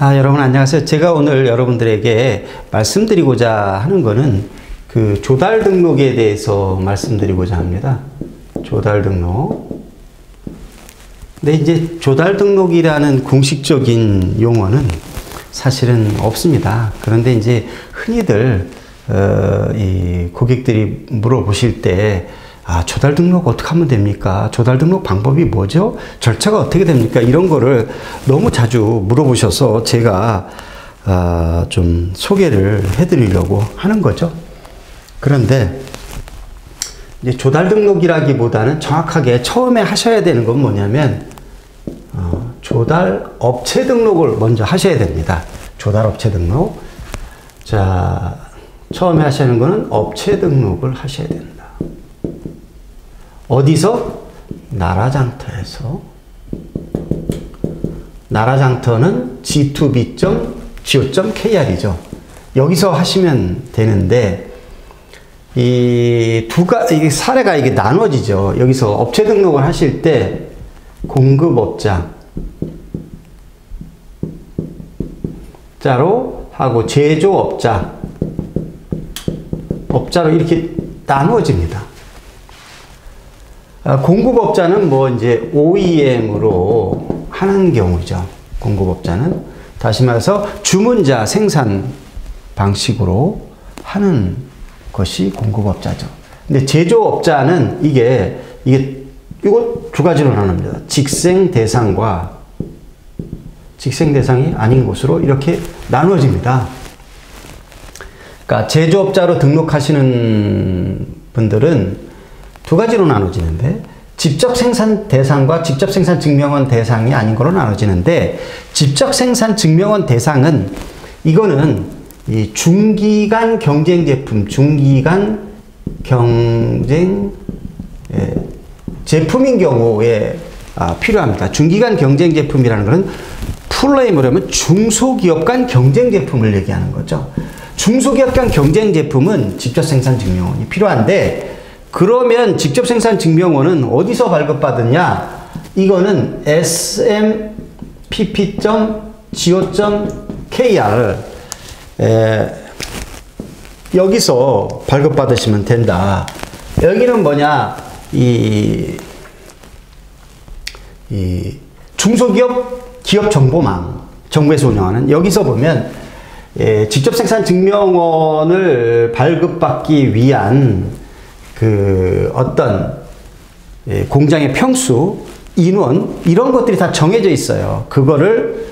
여러분 안녕하세요. 제가 오늘 여러분들에게 말씀드리고자 하는 거는 그 조달 등록에 대해서 말씀드리고자 합니다. 조달 등록. 근데 이제 조달 등록이라는 공식적인 용어는 사실은 없습니다. 그런데 이제 흔히들 이 고객들이 물어보실 때 조달 등록 어떻게 하면 됩니까? 조달 등록 방법이 뭐죠? 절차가 어떻게 됩니까? 이런 거를 너무 자주 물어보셔서 제가 좀 소개를 해드리려고 하는 거죠. 그런데 이제 조달 등록이라기보다는 정확하게 처음에 하셔야 되는 건 뭐냐면 조달 업체 등록을 먼저 하셔야 됩니다. 조달 업체 등록. 자, 처음에 하셔야 하는 거는 업체 등록을 하셔야 된다. 어디서? 나라장터에서. 나라장터는 g2b.go.kr이죠. 여기서 하시면 되는데, 이 사례가 이게 나눠지죠. 여기서 업체 등록을 하실 때, 공급업자, 자로 하고 제조업자, 업자로 이렇게 나누어집니다. 공급업자는 뭐 이제 OEM으로 하는 경우죠. 공급업자는 다시 말해서 주문자 생산 방식으로 하는 것이 공급업자죠. 근데 제조업자는 이거 두 가지로 나눕니다. 직생 대상과 직생 대상이 아닌 곳으로 이렇게 나누어집니다. 그러니까 제조업자로 등록하시는 분들은 두 가지로 나눠지는데, 직접 생산 대상과 직접 생산 증명원 대상이 아닌 거로 나눠지는데, 직접 생산 증명원 대상은 이거는 이 중기간 경쟁 제품, 중기간 경쟁 제품인 경우에 필요합니다. 중기간 경쟁 제품이라는 것은 풀네임으로 하면 중소기업 간 경쟁 제품을 얘기하는 거죠. 중소기업 간 경쟁 제품은 직접 생산 증명원이 필요한데, 그러면 직접 생산 증명원은 어디서 발급받느냐? 이거는 smpp.go.kr 여기서 발급받으시면 된다. 여기는 뭐냐? 이 중소기업 기업 정보망, 정부에서 운영하는, 여기서 보면 직접 생산 증명원을 발급받기 위한 어떤 공장의 평수, 인원, 이런 것들이 다 정해져 있어요. 그거를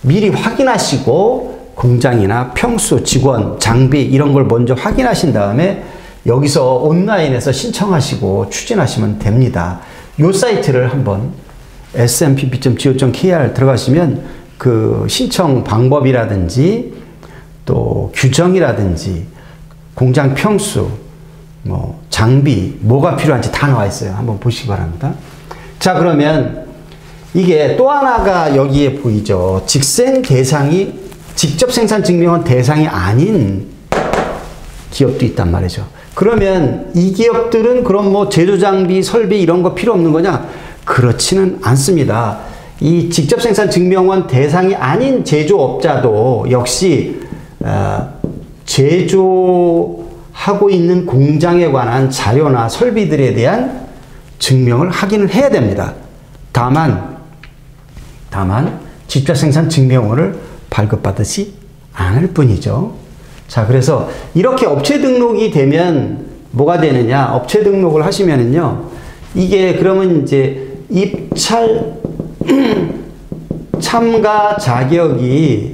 미리 확인하시고 공장이나 평수, 직원, 장비 이런 걸 먼저 확인하신 다음에 여기서 온라인에서 신청하시고 추진하시면 됩니다. 이 사이트를 한번 smpp.go.kr 들어가시면 그 신청 방법이라든지 또 규정이라든지 공장 평수, 장비, 뭐가 필요한지 다 나와 있어요. 한번 보시기 바랍니다. 자, 그러면 이게 또 하나가 여기에 보이죠. 직생 대상이, 직접 생산 증명원 대상이 아닌 기업도 있단 말이죠. 그러면 이 기업들은 그럼 뭐 제조장비, 설비 이런 거 필요 없는 거냐? 그렇지는 않습니다. 이 직접 생산 증명원 대상이 아닌 제조업자도 역시 제조하고 있는 공장에 관한 자료나 설비들에 대한 증명을 확인을 해야 됩니다. 다만 직접 생산 증명원을 발급받으시 않을 뿐이죠. 자, 그래서 이렇게 업체 등록이 되면 뭐가 되느냐? 업체 등록을 하시면은요, 이게 그러면 이제 입찰 참가 자격이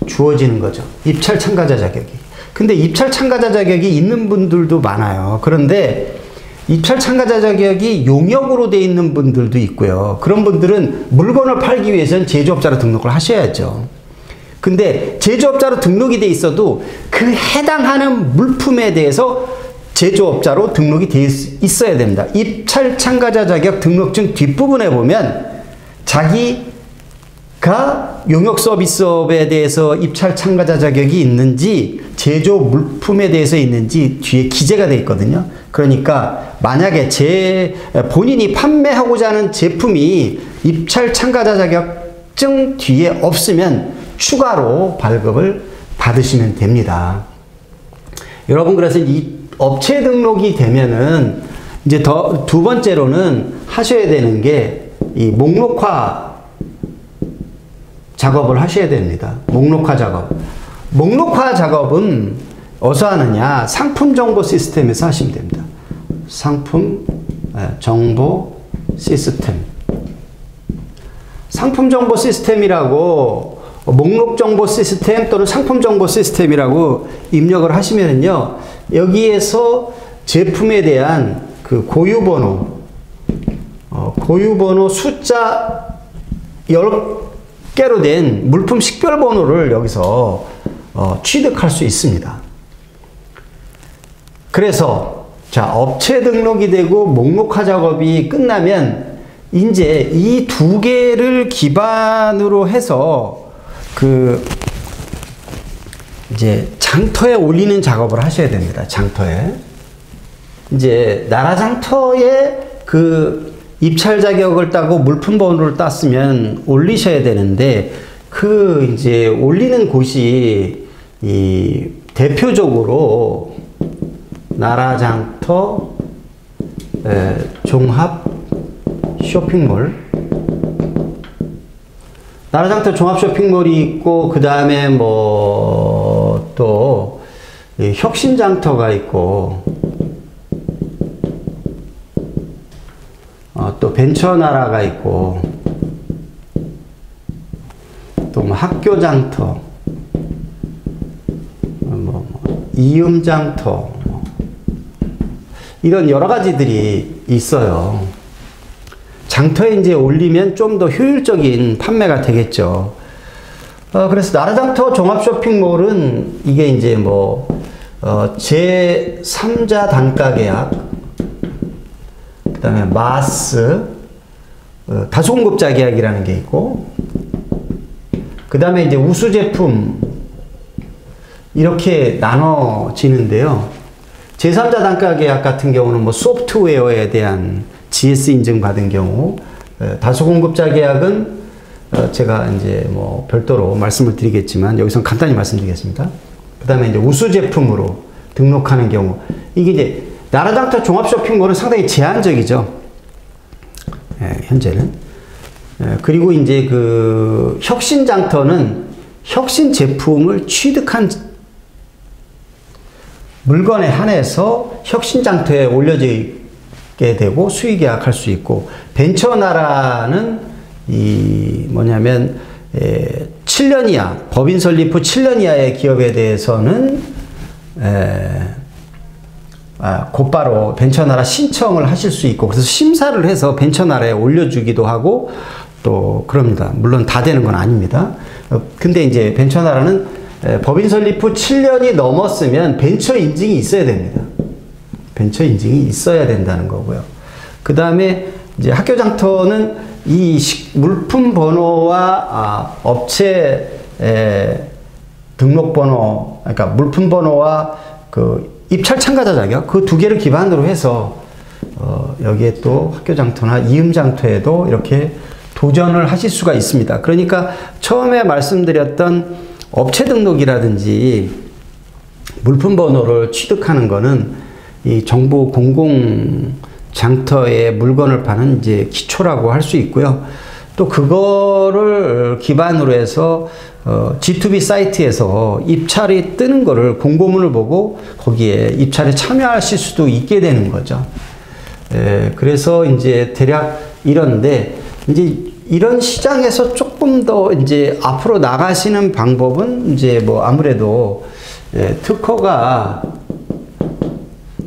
주어지는 거죠. 입찰 참가자 자격이. 근데 입찰 참가자 자격이 있는 분들도 많아요. 그런데 입찰 참가자 자격이 용역으로 돼 있는 분들도 있고요. 그런 분들은 물건을 팔기 위해서는 제조업자로 등록을 하셔야죠. 근데 제조업자로 등록이 돼 있어도 그 해당하는 물품에 대해서 제조업자로 등록이 돼 있어야 됩니다. 입찰 참가자 자격 등록증 뒷부분에 보면 자기가 용역 서비스업에 대해서 입찰 참가자 자격이 있는지 제조 물품에 대해서 있는지 뒤에 기재가 되어 있거든요. 그러니까 만약에 본인이 판매하고자 하는 제품이 입찰 참가자 자격 자격증 뒤에 없으면 추가로 발급을 받으시면 됩니다. 여러분, 그래서 이 업체 등록이 되면은 이제 두 번째로는 하셔야 되는 게 이 목록화 작업을 하셔야 됩니다. 목록화 작업. 목록화 작업은 어디서 하느냐? 상품 정보 시스템에서 하시면 됩니다. 상품 정보 시스템. 상품 정보 시스템이라고 목록 정보 시스템 또는 상품 정보 시스템이라고 입력을 하시면은요, 여기에서 제품에 대한 그 고유번호, 고유번호 숫자 10개로 된 물품 식별번호를 여기서 취득할 수 있습니다. 그래서 자, 업체 등록이 되고 목록화 작업이 끝나면 이제 이 두 개를 기반으로 해서 이제 장터에 올리는 작업을 하셔야 됩니다. 장터에. 이제 나라장터에 그 입찰 자격을 따고 물품 번호를 땄으면 올리셔야 되는데, 이제 올리는 곳이 이 대표적으로 나라장터 종합 쇼핑몰, 나라장터 종합 쇼핑몰이 있고, 그 다음에 뭐 또 혁신장터가 있고, 또 벤처나라가 있고, 또 뭐 학교장터, 이음장터, 이런 여러 가지들이 있어요. 장터에 이제 올리면 좀 더 효율적인 판매가 되겠죠. 그래서 나라장터 종합 쇼핑몰은 이게 이제 뭐 제3자 단가 계약, 그 다음에 마스, 다수공급자 계약이라는 게 있고, 그 다음에 이제 우수 제품, 이렇게 나눠지는데요. 제3자 단가 계약 같은 경우는 뭐 소프트웨어에 대한 GS 인증받은 경우, 다수공급자 계약은 제가 이제 뭐 별도로 말씀을 드리겠지만 여기서 간단히 말씀드리겠습니다. 그 다음에 이제 우수 제품으로 등록하는 경우, 이게 이제 나라장터 종합 쇼핑몰은 상당히 제한적이죠. 현재는. 그리고 이제 그 혁신장터는 혁신 제품을 취득한 물건에 한해서 혁신장터에 올려지게 되고 수의 계약할 수 있고, 벤처나라는 뭐냐면 7년 이하, 법인 설립 후 7년 이하의 기업에 대해서는 곧바로 벤처나라 신청을 하실 수 있고, 그래서 심사를 해서 벤처나라에 올려주기도 하고 또 그럽니다. 물론 다 되는 건 아닙니다. 근데 이제 벤처나라는 법인 설립 후 7년이 넘었으면 벤처 인증이 있어야 됩니다. 벤처 인증이 있어야 된다는 거고요. 그 다음에 이제 학교장터는 이 물품 번호와 업체 등록 번호, 그러니까 물품 번호와 그 입찰 참가자 자격, 그 두 개를 기반으로 해서 여기에 또 학교장터나 이음장터에도 이렇게 도전을 하실 수가 있습니다. 그러니까 처음에 말씀드렸던 업체 등록이라든지 물품 번호를 취득하는 거는 이 정부 공공 장터에 물건을 파는 이제 기초라고 할 수 있고요. 또 그거를 기반으로 해서 G2B 사이트에서 입찰이 뜨는 거를 공고문을 보고 거기에 입찰에 참여하실 수도 있게 되는 거죠. 그래서 이제 대략 이런데, 이제 이런 시장에서 조금 더 이제 앞으로 나가시는 방법은 이제 뭐 아무래도 특허가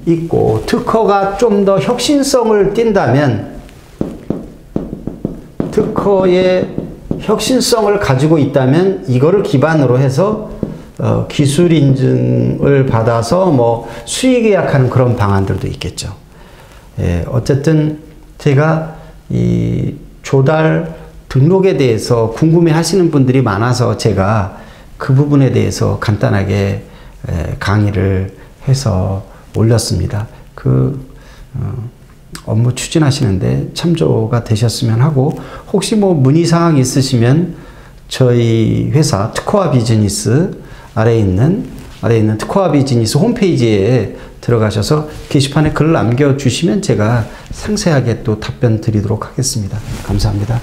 있고, 특허가 좀 더 혁신성을 띈다면, 특허의 혁신성을 가지고 있다면 이거를 기반으로 해서 기술 인증을 받아서 뭐 수의 계약하는 그런 방안들도 있겠죠. 어쨌든 제가 이 조달 등록에 대해서 궁금해 하시는 분들이 많아서 제가 그 부분에 대해서 간단하게 강의를 해서 올렸습니다. 업무 추진하시는데 참조가 되셨으면 하고, 혹시 뭐 문의사항 있으시면 저희 회사 특허화 비즈니스 아래에 있는 특허화 비즈니스 홈페이지에 들어가셔서 게시판에 글 남겨주시면 제가 상세하게 또 답변 드리도록 하겠습니다. 감사합니다.